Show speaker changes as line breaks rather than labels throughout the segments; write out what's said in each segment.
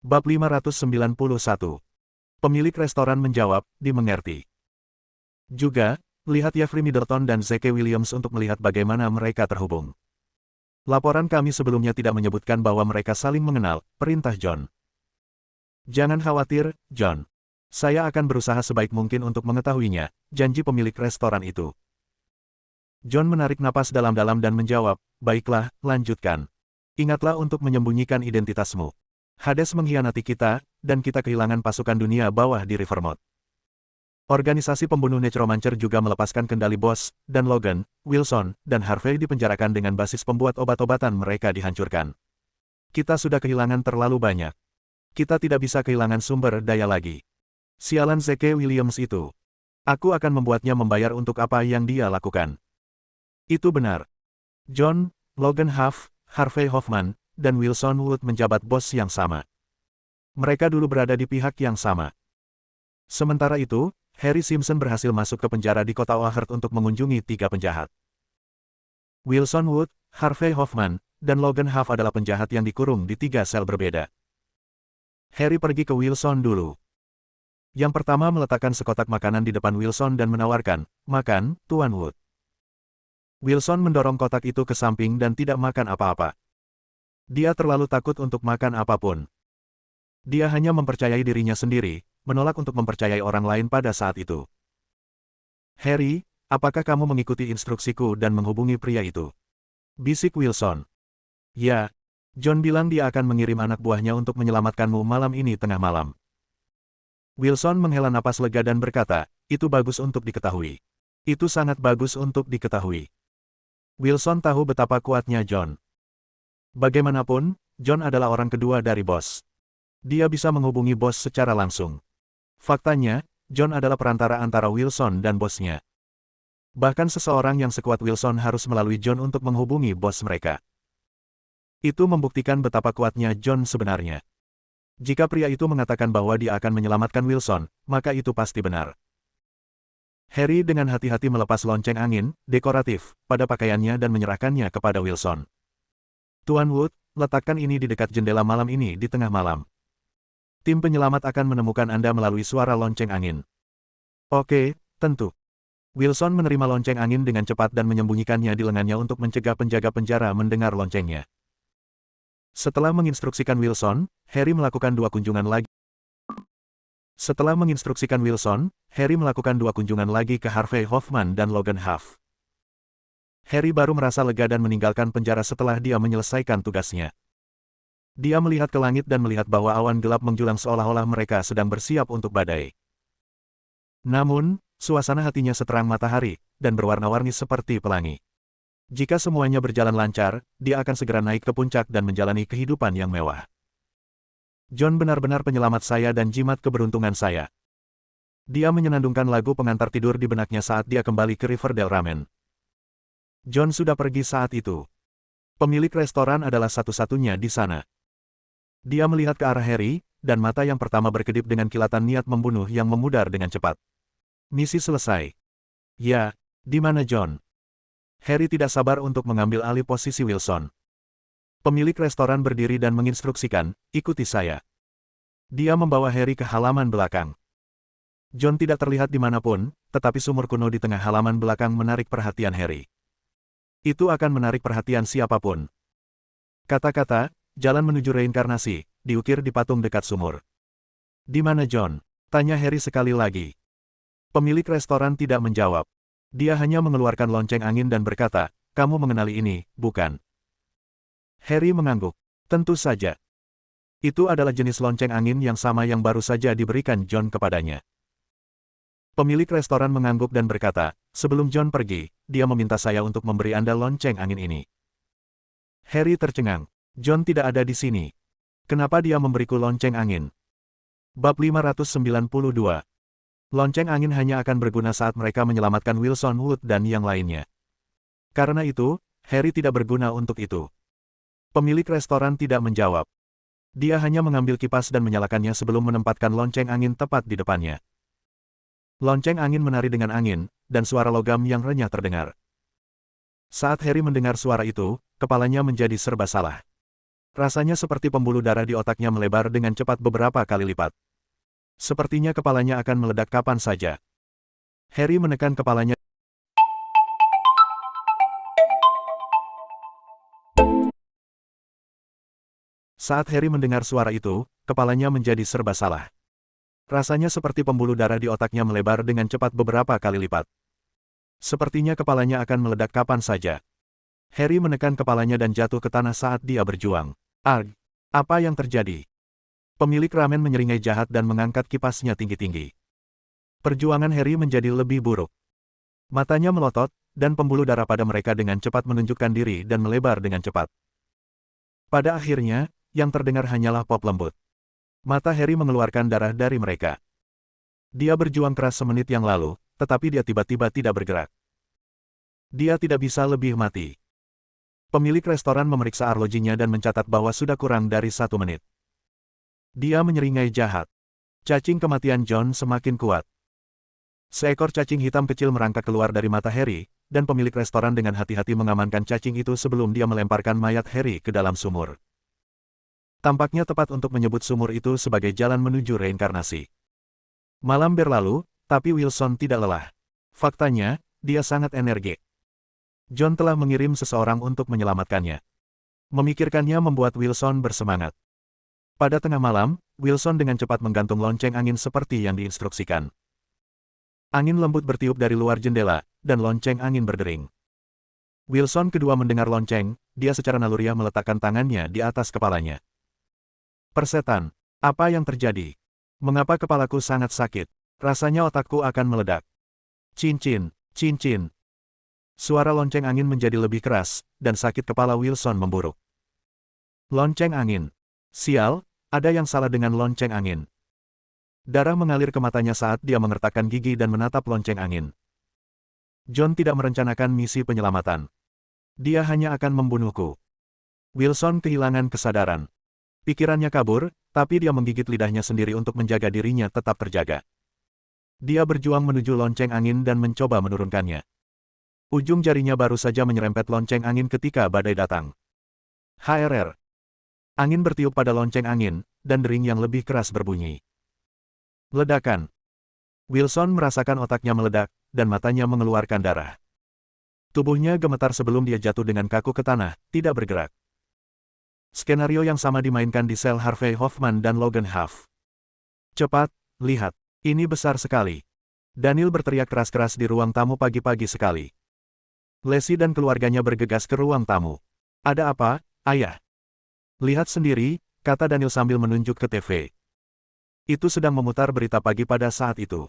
Bab 591. Pemilik restoran menjawab, dimengerti. Juga, lihat Jeffrey Middleton dan Zeke Williams untuk melihat bagaimana mereka terhubung. Laporan kami sebelumnya tidak menyebutkan bahwa mereka saling mengenal, perintah John. Jangan khawatir, John. Saya akan berusaha sebaik mungkin untuk mengetahuinya, janji pemilik restoran itu. John menarik napas dalam-dalam dan menjawab, baiklah, lanjutkan. Ingatlah untuk menyembunyikan identitasmu. Hades mengkhianati kita, dan kita kehilangan pasukan dunia bawah di Rivermouth. Organisasi pembunuh Necromancer juga melepaskan kendali Boss, dan Logan, Wilson, dan Harvey dipenjarakan dengan basis pembuat obat-obatan mereka dihancurkan. Kita sudah kehilangan terlalu banyak. Kita tidak bisa kehilangan sumber daya lagi. Sialan Zeke Williams itu. Aku akan membuatnya membayar untuk apa yang dia lakukan. Itu benar. John, Logan Huff, Harvey Hoffman, dan Wilson Wood menjabat bos yang sama. Mereka dulu berada di pihak yang sama. Sementara itu, Harry Simpson berhasil masuk ke penjara di kota Oakhart untuk mengunjungi 3 penjahat. Wilson Wood, Harvey Hoffman, dan Logan Huff adalah penjahat yang dikurung di 3 sel berbeda. Harry pergi ke Wilson dulu. Yang pertama meletakkan sekotak makanan di depan Wilson dan menawarkan, makan, Tuan Wood. Wilson mendorong kotak itu ke samping dan tidak makan apa-apa. Dia terlalu takut untuk makan apapun. Dia hanya mempercayai dirinya sendiri, menolak untuk mempercayai orang lain pada saat itu. Harry, apakah kamu mengikuti instruksiku dan menghubungi pria itu? Bisik Wilson. Ya, John bilang dia akan mengirim anak buahnya untuk menyelamatkanmu malam ini tengah malam. Wilson menghela napas lega dan berkata, itu bagus untuk diketahui. Itu sangat bagus untuk diketahui. Wilson tahu betapa kuatnya John. Bagaimanapun, John adalah orang kedua dari bos. Dia bisa menghubungi bos secara langsung. Faktanya, John adalah perantara antara Wilson dan bosnya. Bahkan seseorang yang sekuat Wilson harus melalui John untuk menghubungi bos mereka. Itu membuktikan betapa kuatnya John sebenarnya. Jika pria itu mengatakan bahwa dia akan menyelamatkan Wilson, maka itu pasti benar. Harry dengan hati-hati melepas lonceng angin, dekoratif, pada pakaiannya dan menyerahkannya kepada Wilson. Tuan Wood, letakkan ini di dekat jendela malam ini di tengah malam. Tim penyelamat akan menemukan Anda melalui suara lonceng angin. Oke, tentu. Wilson menerima lonceng angin dengan cepat dan menyembunyikannya di lengannya untuk mencegah penjaga penjara mendengar loncengnya. Setelah menginstruksikan Wilson, Harry melakukan 2 kunjungan lagi. Harry melakukan 2 kunjungan lagi ke Harvey Hoffman dan Logan Huff. Harry baru merasa lega dan meninggalkan penjara setelah dia menyelesaikan tugasnya. Dia melihat ke langit dan melihat bahwa awan gelap menjulang seolah-olah mereka sedang bersiap untuk badai. Namun, suasana hatinya seterang matahari, dan berwarna-warni seperti pelangi. Jika semuanya berjalan lancar, dia akan segera naik ke puncak dan menjalani kehidupan yang mewah. John benar-benar penyelamat saya dan jimat keberuntungan saya. Dia menyenandungkan lagu pengantar tidur di benaknya saat dia kembali ke Riverdale Ramen. John sudah pergi saat itu. Pemilik restoran adalah satu-satunya di sana. Dia melihat ke arah Harry, dan mata yang pertama berkedip dengan kilatan niat membunuh yang memudar dengan cepat. Misi selesai. Ya, di mana John? Harry tidak sabar untuk mengambil alih posisi Wilson. Pemilik restoran berdiri dan menginstruksikan, ikuti saya. Dia membawa Harry ke halaman belakang. John tidak terlihat dimanapun, tetapi sumur kuno di tengah halaman belakang menarik perhatian Harry. Itu akan menarik perhatian siapapun. Kata-kata, jalan menuju reinkarnasi, diukir di patung dekat sumur. Di mana John? Tanya Harry sekali lagi. Pemilik restoran tidak menjawab. Dia hanya mengeluarkan lonceng angin dan berkata, kamu mengenali ini, bukan? Harry mengangguk. Tentu saja. Itu adalah jenis lonceng angin yang sama yang baru saja diberikan John kepadanya. Pemilik restoran mengangguk dan berkata, sebelum John pergi, dia meminta saya untuk memberi Anda lonceng angin ini. Harry tercengang. John tidak ada di sini. Kenapa dia memberiku lonceng angin? Bab 592. Lonceng angin hanya akan berguna saat mereka menyelamatkan Wilson Wood dan yang lainnya. Karena itu, Harry tidak berguna untuk itu. Pemilik restoran tidak menjawab. Dia hanya mengambil kipas dan menyalakannya sebelum menempatkan lonceng angin tepat di depannya. Lonceng angin menari dengan angin, dan suara logam yang renyah terdengar. Saat Harry mendengar suara itu, kepalanya menjadi serba salah. Rasanya seperti pembuluh darah di otaknya melebar dengan cepat beberapa kali lipat. Sepertinya kepalanya akan meledak kapan saja. Harry menekan kepalanya. Saat Harry mendengar suara itu, kepalanya menjadi serba salah. Rasanya seperti pembuluh darah di otaknya melebar dengan cepat beberapa kali lipat. Sepertinya kepalanya akan meledak kapan saja. Harry menekan kepalanya dan jatuh ke tanah saat dia berjuang. Arg! Apa yang terjadi? Pemilik ramen menyeringai jahat dan mengangkat kipasnya tinggi-tinggi. Perjuangan Harry menjadi lebih buruk. Matanya melotot, dan pembuluh darah pada mereka dengan cepat menunjukkan diri dan melebar dengan cepat. Pada akhirnya, yang terdengar hanyalah pop lembut. Mata Harry mengeluarkan darah dari mereka. Dia berjuang keras semenit yang lalu, tetapi dia tiba-tiba tidak bergerak. Dia tidak bisa lebih mati. Pemilik restoran memeriksa arlojinya dan mencatat bahwa sudah kurang dari 1 menit. Dia menyeringai jahat. Cacing kematian John semakin kuat. Seekor cacing hitam kecil merangkak keluar dari mata Harry, dan pemilik restoran dengan hati-hati mengamankan cacing itu sebelum dia melemparkan mayat Harry ke dalam sumur. Tampaknya tepat untuk menyebut sumur itu sebagai jalan menuju reinkarnasi. Malam berlalu, tapi Wilson tidak lelah. Faktanya, dia sangat energik. John telah mengirim seseorang untuk menyelamatkannya. Memikirkannya membuat Wilson bersemangat. Pada tengah malam, Wilson dengan cepat menggantung lonceng angin seperti yang diinstruksikan. Angin lembut bertiup dari luar jendela, dan lonceng angin berdering. Wilson kedua mendengar lonceng, dia secara naluriah meletakkan tangannya di atas kepalanya. Persetan, apa yang terjadi? Mengapa kepalaku sangat sakit? Rasanya otakku akan meledak. Cincin, cincin. Suara lonceng angin menjadi lebih keras, dan sakit kepala Wilson memburuk. Lonceng angin. Sial, ada yang salah dengan lonceng angin. Darah mengalir ke matanya saat dia mengertakkan gigi dan menatap lonceng angin. John tidak merencanakan misi penyelamatan. Dia hanya akan membunuhku. Wilson kehilangan kesadaran. Pikirannya kabur, tapi dia menggigit lidahnya sendiri untuk menjaga dirinya tetap terjaga. Dia berjuang menuju lonceng angin dan mencoba menurunkannya. Ujung jarinya baru saja menyerempet lonceng angin ketika badai datang. HRR. Angin bertiup pada lonceng angin, dan dering yang lebih keras berbunyi. Ledakan. Wilson merasakan otaknya meledak, dan matanya mengeluarkan darah. Tubuhnya gemetar sebelum dia jatuh dengan kaku ke tanah, tidak bergerak. Skenario yang sama dimainkan di sel Harvey Hoffman dan Logan Huff. Cepat, lihat. Ini besar sekali. Daniel berteriak keras-keras di ruang tamu pagi-pagi sekali. Lacey dan keluarganya bergegas ke ruang tamu. Ada apa, ayah? Lihat sendiri, kata Daniel sambil menunjuk ke TV. Itu sedang memutar berita pagi pada saat itu.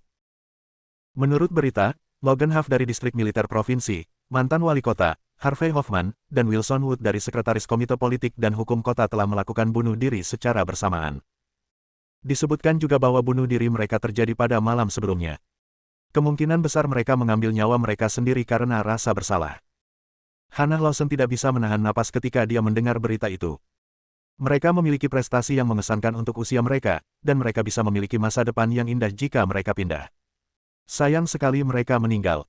Menurut berita, Logan Huff dari distrik militer provinsi, mantan wali kota, Harvey Hoffman, dan Wilson Wood dari Sekretaris Komite Politik dan Hukum Kota telah melakukan bunuh diri secara bersamaan. Disebutkan juga bahwa bunuh diri mereka terjadi pada malam sebelumnya. Kemungkinan besar mereka mengambil nyawa mereka sendiri karena rasa bersalah. Hannah Lawson tidak bisa menahan napas ketika dia mendengar berita itu. Mereka memiliki prestasi yang mengesankan untuk usia mereka, dan mereka bisa memiliki masa depan yang indah jika mereka pindah. Sayang sekali mereka meninggal.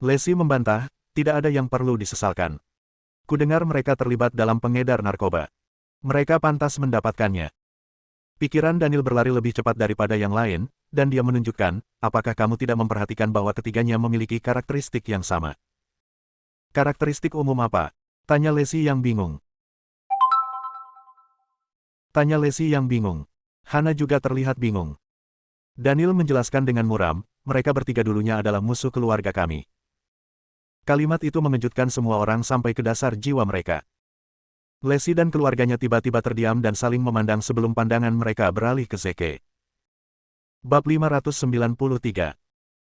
Lacey membantah, tidak ada yang perlu disesalkan. Kudengar mereka terlibat dalam pengedar narkoba. Mereka pantas mendapatkannya. Pikiran Daniel berlari lebih cepat daripada yang lain, dan dia menunjukkan, apakah kamu tidak memperhatikan bahwa ketiganya memiliki karakteristik yang sama? Karakteristik umum apa? Tanya Lacey yang bingung. Hannah juga terlihat bingung. Daniel menjelaskan dengan muram, mereka bertiga dulunya adalah musuh keluarga kami. Kalimat itu mengejutkan semua orang sampai ke dasar jiwa mereka. Lacey dan keluarganya tiba-tiba terdiam dan saling memandang sebelum pandangan mereka beralih ke Zeke. Bab 593.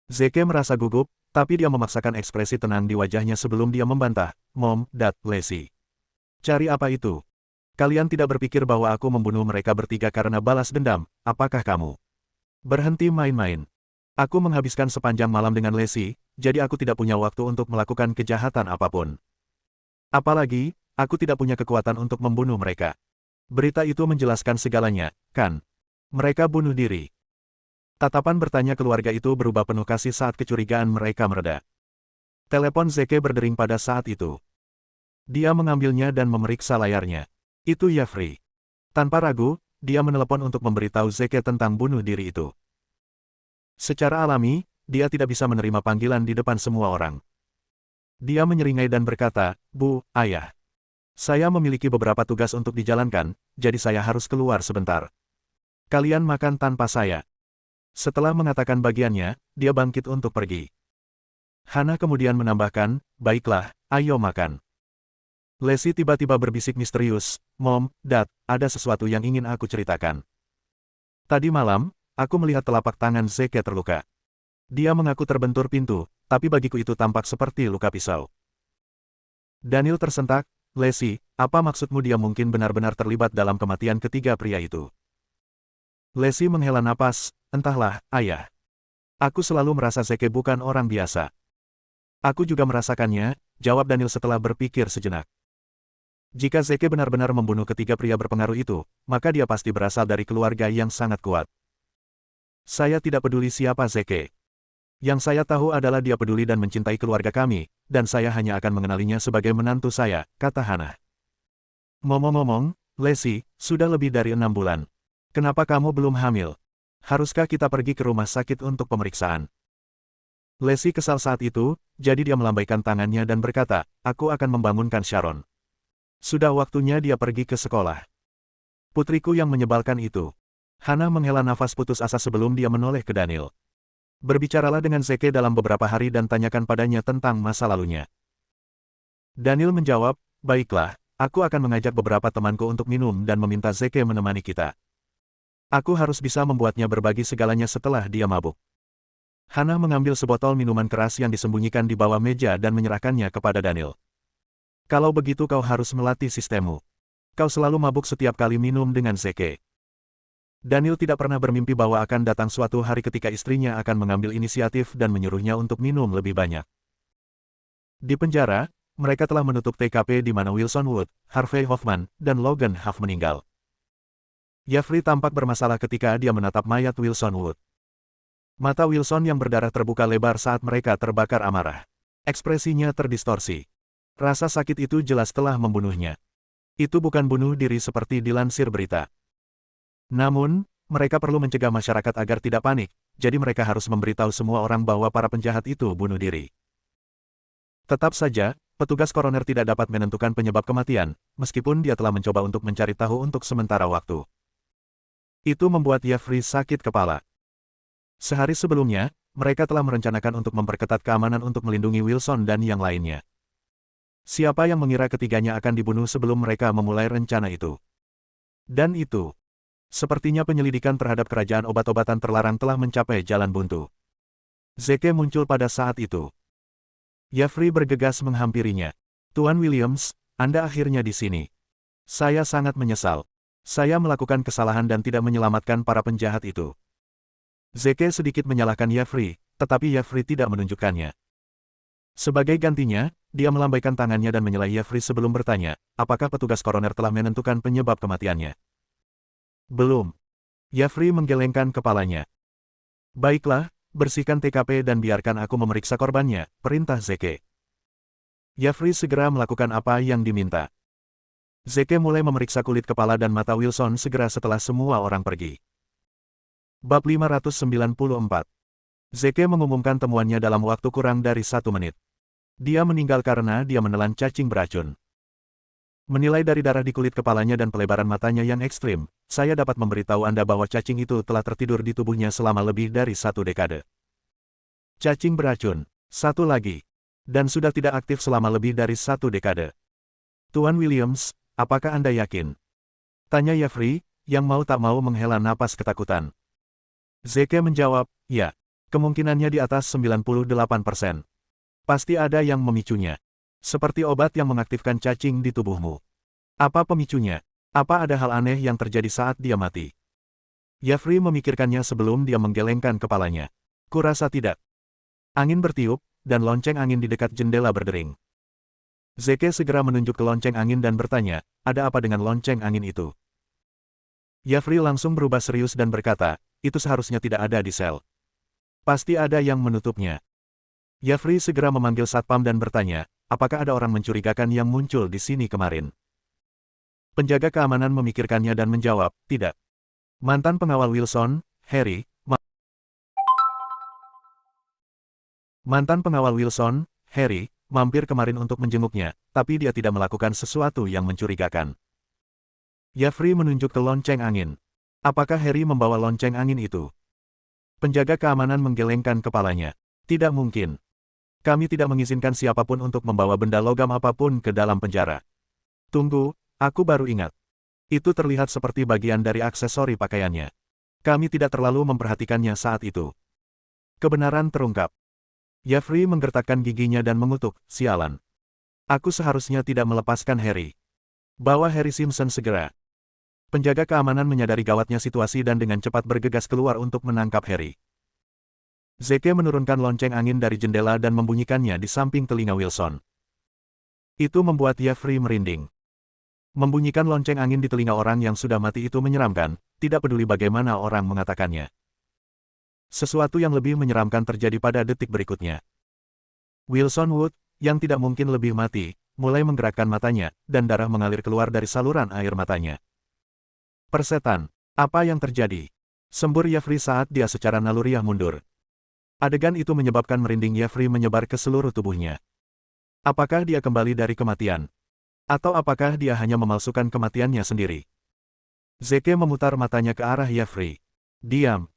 Zeke merasa gugup, tapi dia memaksakan ekspresi tenang di wajahnya sebelum dia membantah, Mom, Dad, Lacey. Cari apa itu? Kalian tidak berpikir bahwa aku membunuh mereka bertiga karena balas dendam, apakah kamu? Berhenti main-main. Aku menghabiskan sepanjang malam dengan Lacey, jadi aku tidak punya waktu untuk melakukan kejahatan apapun. Apalagi, aku tidak punya kekuatan untuk membunuh mereka. Berita itu menjelaskan segalanya, kan? Mereka bunuh diri. Tatapan bertanya keluarga itu berubah penuh kasih saat kecurigaan mereka mereda. Telepon Zeke berdering pada saat itu. Dia mengambilnya dan memeriksa layarnya. Itu Yafri. Tanpa ragu, dia menelepon untuk memberitahu Zeke tentang bunuh diri itu. Secara alami, dia tidak bisa menerima panggilan di depan semua orang. Dia menyeringai dan berkata, "Bu, ayah. Saya memiliki beberapa tugas untuk dijalankan, jadi saya harus keluar sebentar. Kalian makan tanpa saya." Setelah mengatakan bagiannya, dia bangkit untuk pergi. Hana kemudian menambahkan, "Baiklah, ayo makan." Lacey tiba-tiba berbisik misterius, "Mom, Dad, ada sesuatu yang ingin aku ceritakan. Tadi malam, aku melihat telapak tangan Zeke terluka. Dia mengaku terbentur pintu, tapi bagiku itu tampak seperti luka pisau." Daniel tersentak, "Lacey, apa maksudmu dia mungkin benar-benar terlibat dalam kematian ketiga pria itu?" Lacey menghela napas, "Entahlah, ayah. Aku selalu merasa Zeke bukan orang biasa." "Aku juga merasakannya," jawab Daniel setelah berpikir sejenak. "Jika Zeke benar-benar membunuh ketiga pria berpengaruh itu, maka dia pasti berasal dari keluarga yang sangat kuat. Saya tidak peduli siapa Zeke. Yang saya tahu adalah dia peduli dan mencintai keluarga kami, dan saya hanya akan mengenalinya sebagai menantu saya," kata Hana. "Ngomong-ngomong, Lacey, sudah lebih dari 6 bulan. Kenapa kamu belum hamil? Haruskah kita pergi ke rumah sakit untuk pemeriksaan?" Lacey kesal saat itu, jadi dia melambaikan tangannya dan berkata, "Aku akan membangunkan Sharon. Sudah waktunya dia pergi ke sekolah." "Putriku yang menyebalkan itu." Hana menghela nafas putus asa sebelum dia menoleh ke Daniel. "Berbicaralah dengan Zeke dalam beberapa hari dan tanyakan padanya tentang masa lalunya." Daniel menjawab, "Baiklah, aku akan mengajak beberapa temanku untuk minum dan meminta Zeke menemani kita. Aku harus bisa membuatnya berbagi segalanya setelah dia mabuk." Hana mengambil sebotol minuman keras yang disembunyikan di bawah meja dan menyerahkannya kepada Daniel. "Kalau begitu kau harus melatih sistemmu. Kau selalu mabuk setiap kali minum dengan Zeke." Daniel tidak pernah bermimpi bahwa akan datang suatu hari ketika istrinya akan mengambil inisiatif dan menyuruhnya untuk minum lebih banyak. Di penjara, mereka telah menutup TKP di mana Wilson Wood, Harvey Hoffman, dan Logan Huff meninggal. Yafri tampak bermasalah ketika dia menatap mayat Wilson Wood. Mata Wilson yang berdarah terbuka lebar saat mereka terbakar amarah. Ekspresinya terdistorsi. Rasa sakit itu jelas telah membunuhnya. Itu bukan bunuh diri seperti dilansir berita. Namun, mereka perlu mencegah masyarakat agar tidak panik, jadi mereka harus memberitahu semua orang bahwa para penjahat itu bunuh diri. Tetap saja, petugas koroner tidak dapat menentukan penyebab kematian, meskipun dia telah mencoba untuk mencari tahu untuk sementara waktu. Itu membuat Yafri sakit kepala. Sehari sebelumnya, mereka telah merencanakan untuk memperketat keamanan untuk melindungi Wilson dan yang lainnya. Siapa yang mengira ketiganya akan dibunuh sebelum mereka memulai rencana itu? Dan itu, sepertinya penyelidikan terhadap kerajaan obat-obatan terlarang telah mencapai jalan buntu. Zeke muncul pada saat itu. Yafri bergegas menghampirinya. "Tuan Williams, Anda akhirnya di sini. Saya sangat menyesal. Saya melakukan kesalahan dan tidak menyelamatkan para penjahat itu." Zeke sedikit menyalahkan Yafri, tetapi Yafri tidak menunjukkannya. Sebagai gantinya, dia melambaikan tangannya dan menyela Yafri sebelum bertanya, apakah petugas koroner telah menentukan penyebab kematiannya. "Belum." Yafri menggelengkan kepalanya. "Baiklah, bersihkan TKP dan biarkan aku memeriksa korbannya," perintah Zeke. Yafri segera melakukan apa yang diminta. Zeke mulai memeriksa kulit kepala dan mata Wilson segera setelah semua orang pergi. Bab 594. Zeke mengumumkan temuannya dalam waktu kurang dari 1 menit. Dia meninggal karena dia menelan cacing beracun. Menilai dari darah di kulit kepalanya dan pelebaran matanya yang ekstrim, saya dapat memberitahu Anda bahwa cacing itu telah tertidur di tubuhnya selama lebih dari 1 dekade. Cacing beracun. Satu lagi. Dan sudah tidak aktif selama lebih dari 1 dekade. "Tuan Williams, apakah Anda yakin?" tanya Yafri, yang mau tak mau menghela napas ketakutan. Zeke menjawab, "Ya. Kemungkinannya di atas 98%. Pasti ada yang memicunya. Seperti obat yang mengaktifkan cacing di tubuhmu." "Apa pemicunya? Apa ada hal aneh yang terjadi saat dia mati?" Yafri memikirkannya sebelum dia menggelengkan kepalanya. "Kurasa tidak." Angin bertiup, dan lonceng angin di dekat jendela berdering. Zeke segera menunjuk ke lonceng angin dan bertanya, "Ada apa dengan lonceng angin itu?" Yafri langsung berubah serius dan berkata, "Itu seharusnya tidak ada di sel. Pasti ada yang menutupnya." Yafri segera memanggil satpam dan bertanya, "Apakah ada orang mencurigakan yang muncul di sini kemarin?" Penjaga keamanan memikirkannya dan menjawab, tidak. Mantan pengawal Wilson, Harry, Mantan pengawal Wilson, Harry, mampir kemarin untuk menjenguknya, tapi dia tidak melakukan sesuatu yang mencurigakan. Jeffrey menunjuk ke lonceng angin. Apakah Harry membawa lonceng angin itu? Penjaga keamanan menggelengkan kepalanya. Tidak mungkin. Kami tidak mengizinkan siapapun untuk membawa benda logam apapun ke dalam penjara. Tunggu, aku baru ingat. Itu terlihat seperti bagian dari aksesori pakaiannya. Kami tidak terlalu memperhatikannya saat itu. Kebenaran terungkap. Jeffrey menggertakkan giginya dan mengutuk, sialan. Aku seharusnya tidak melepaskan Harry. Bawa Harry Simpson segera. Penjaga keamanan menyadari gawatnya situasi dan dengan cepat bergegas keluar untuk menangkap Harry. Zeke menurunkan lonceng angin dari jendela dan membunyikannya di samping telinga Wilson. Itu membuat Jeffrey merinding. Membunyikan lonceng angin di telinga orang yang sudah mati itu menyeramkan, tidak peduli bagaimana orang mengatakannya. Sesuatu yang lebih menyeramkan terjadi pada detik berikutnya. Wilson Wood, yang tidak mungkin lebih mati, mulai menggerakkan matanya, dan darah mengalir keluar dari saluran air matanya. Persetan, apa yang terjadi? Sembur Jeffrey saat dia secara naluriah mundur. Adegan itu menyebabkan merinding Jeffrey menyebar ke seluruh tubuhnya. Apakah dia kembali dari kematian? Atau apakah dia hanya memalsukan kematiannya sendiri? Zeke memutar matanya ke arah Jeffrey. Diam.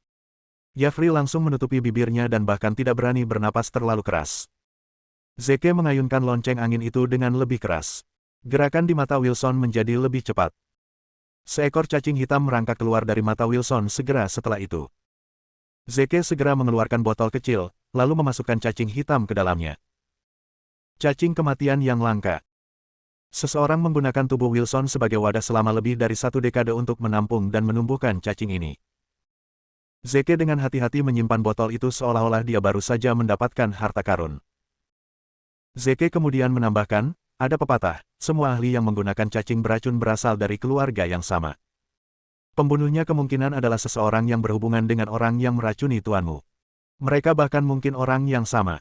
Jeffrey langsung menutupi bibirnya dan bahkan tidak berani bernapas terlalu keras. Zeke mengayunkan lonceng angin itu dengan lebih keras. Gerakan di mata Wilson menjadi lebih cepat. Seekor cacing hitam merangkak keluar dari mata Wilson segera setelah itu. Zeke segera mengeluarkan botol kecil, lalu memasukkan cacing hitam ke dalamnya. Cacing kematian yang langka. Seseorang menggunakan tubuh Wilson sebagai wadah selama lebih dari 1 dekade untuk menampung dan menumbuhkan cacing ini. Zeke dengan hati-hati menyimpan botol itu seolah-olah dia baru saja mendapatkan harta karun. Zeke kemudian menambahkan, ada pepatah, semua ahli yang menggunakan cacing beracun berasal dari keluarga yang sama. Pembunuhnya kemungkinan adalah seseorang yang berhubungan dengan orang yang meracuni tuanmu. Mereka bahkan mungkin orang yang sama.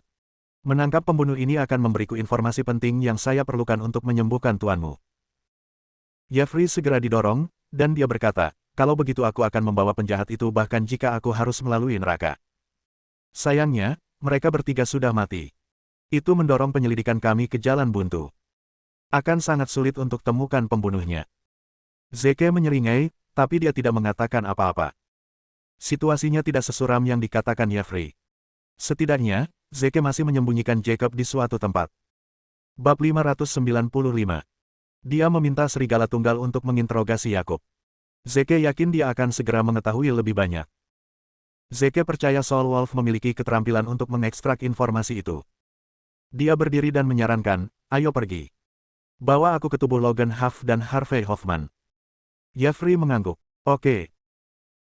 Menangkap pembunuh ini akan memberiku informasi penting yang saya perlukan untuk menyembuhkan tuanmu. Jeffrey segera didorong, dan dia berkata, kalau begitu aku akan membawa penjahat itu bahkan jika aku harus melalui neraka. Sayangnya, mereka bertiga sudah mati. Itu mendorong penyelidikan kami ke jalan buntu. Akan sangat sulit untuk temukan pembunuhnya. Zeke menyeringai, tapi dia tidak mengatakan apa-apa. Situasinya tidak sesuram yang dikatakan Jeffrey. Setidaknya, Zeke masih menyembunyikan Jacob di suatu tempat. Bab 595. Dia meminta serigala tunggal untuk menginterogasi Yakub. Zeke yakin dia akan segera mengetahui lebih banyak. Zeke percaya Saul Wolf memiliki keterampilan untuk mengekstrak informasi itu. Dia berdiri dan menyarankan, ayo pergi. Bawa aku ke tubuh Logan Huff dan Harvey Hoffman. Jeffrey mengangguk. Oke.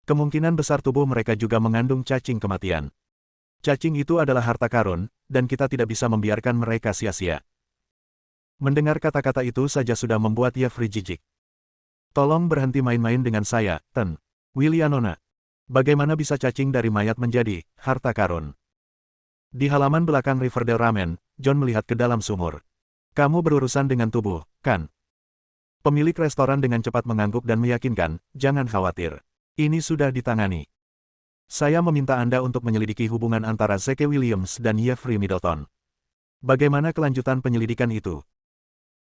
Kemungkinan besar tubuh mereka juga mengandung cacing kematian. Cacing itu adalah harta karun, dan kita tidak bisa membiarkan mereka sia-sia. Mendengar kata-kata itu saja sudah membuat Jeffrey jijik. Tolong berhenti main-main dengan saya, Ten. Willianona. Bagaimana bisa cacing dari mayat menjadi harta karun? Di halaman belakang Riverdale Ramen, John melihat ke dalam sumur. Kamu berurusan dengan tubuh, kan? Pemilik restoran dengan cepat mengangguk dan meyakinkan, jangan khawatir. Ini sudah ditangani. Saya meminta Anda untuk menyelidiki hubungan antara Zeke Williams dan Jeffrey Middleton. Bagaimana kelanjutan penyelidikan itu?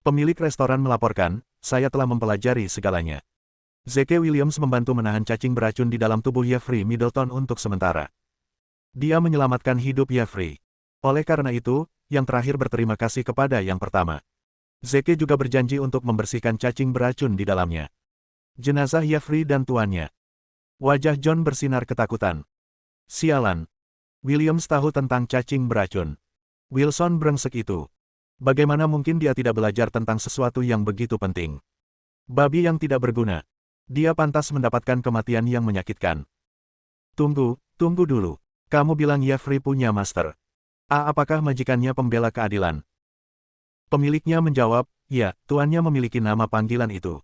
Pemilik restoran melaporkan, saya telah mempelajari segalanya. Zeke Williams membantu menahan cacing beracun di dalam tubuh Jeffrey Middleton untuk sementara. Dia menyelamatkan hidup Jeffrey. Oleh karena itu, yang terakhir berterima kasih kepada yang pertama. Zeke juga berjanji untuk membersihkan cacing beracun di dalamnya. Jenazah Jeffrey dan tuannya. Wajah John bersinar ketakutan. Sialan. Williams tahu tentang cacing beracun. Wilson brengsek itu. Bagaimana mungkin dia tidak belajar tentang sesuatu yang begitu penting? Babi yang tidak berguna. Dia pantas mendapatkan kematian yang menyakitkan. Tunggu dulu. Kamu bilang Jeffrey punya master. Apakah majikannya pembela keadilan? Pemiliknya menjawab, ya, tuannya memiliki nama panggilan itu.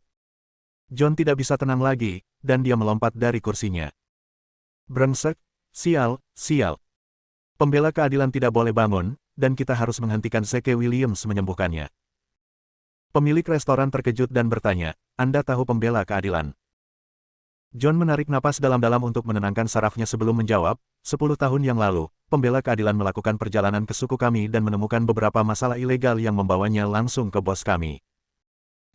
John tidak bisa tenang lagi, dan dia melompat dari kursinya. Brengsek, sial. Pembela keadilan tidak boleh bangun, dan kita harus menghentikan Zeke Williams menyembuhkannya. Pemilik restoran terkejut dan bertanya, Anda tahu pembela keadilan? John menarik napas dalam-dalam untuk menenangkan sarafnya sebelum menjawab, 10 tahun yang lalu, pembela keadilan melakukan perjalanan ke suku kami dan menemukan beberapa masalah ilegal yang membawanya langsung ke bos kami.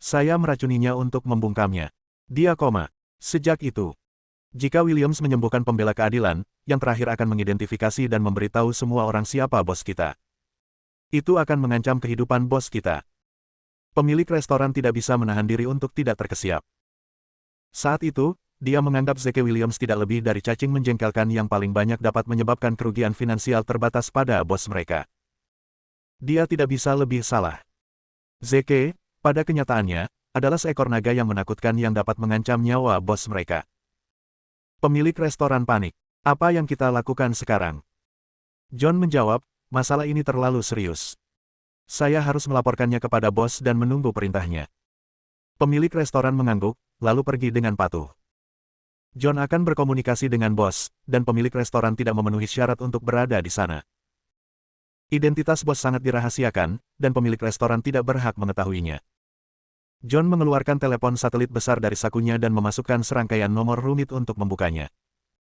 Saya meracuninya untuk membungkamnya. Dia koma. Sejak itu, jika Williams menyembuhkan pembela keadilan, yang terakhir akan mengidentifikasi dan memberitahu semua orang siapa bos kita. Itu akan mengancam kehidupan bos kita. Pemilik restoran tidak bisa menahan diri untuk tidak terkesiap. Saat itu, dia menganggap Zeke Williams tidak lebih dari cacing menjengkelkan yang paling banyak dapat menyebabkan kerugian finansial terbatas pada bos mereka. Dia tidak bisa lebih salah. Zeke, pada kenyataannya, adalah seekor naga yang menakutkan yang dapat mengancam nyawa bos mereka. Pemilik restoran panik. Apa yang kita lakukan sekarang? John menjawab, masalah ini terlalu serius. Saya harus melaporkannya kepada bos dan menunggu perintahnya. Pemilik restoran mengangguk, lalu pergi dengan patuh. John akan berkomunikasi dengan bos, dan pemilik restoran tidak memenuhi syarat untuk berada di sana. Identitas bos sangat dirahasiakan, dan pemilik restoran tidak berhak mengetahuinya. John mengeluarkan telepon satelit besar dari sakunya dan memasukkan serangkaian nomor rumit untuk membukanya.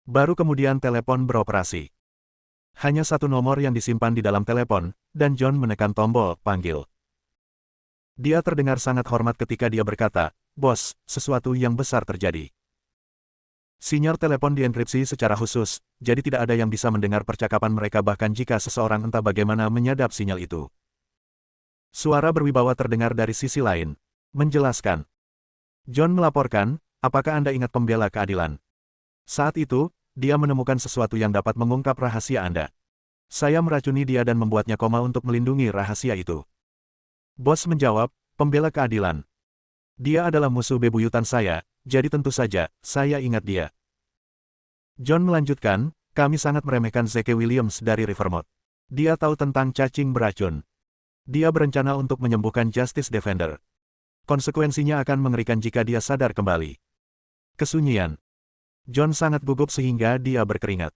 Baru kemudian telepon beroperasi. Hanya satu nomor yang disimpan di dalam telepon, dan John menekan tombol panggil. Dia terdengar sangat hormat ketika dia berkata, "Bos, sesuatu yang besar terjadi." Sinyal telepon dienkripsi secara khusus, jadi tidak ada yang bisa mendengar percakapan mereka bahkan jika seseorang entah bagaimana menyadap sinyal itu. Suara berwibawa terdengar dari sisi lain. Menjelaskan. John melaporkan, apakah Anda ingat pembela keadilan? Saat itu, dia menemukan sesuatu yang dapat mengungkap rahasia Anda. Saya meracuni dia dan membuatnya koma untuk melindungi rahasia itu. Bos menjawab, pembela keadilan. Dia adalah musuh bebuyutan saya, jadi tentu saja, saya ingat dia. John melanjutkan, kami sangat meremehkan Zeke Williams dari Rivermouth. Dia tahu tentang cacing beracun. Dia berencana untuk menyembuhkan Justice Defender. Konsekuensinya akan mengerikan jika dia sadar kembali. Kesunyian. John sangat gugup sehingga dia berkeringat.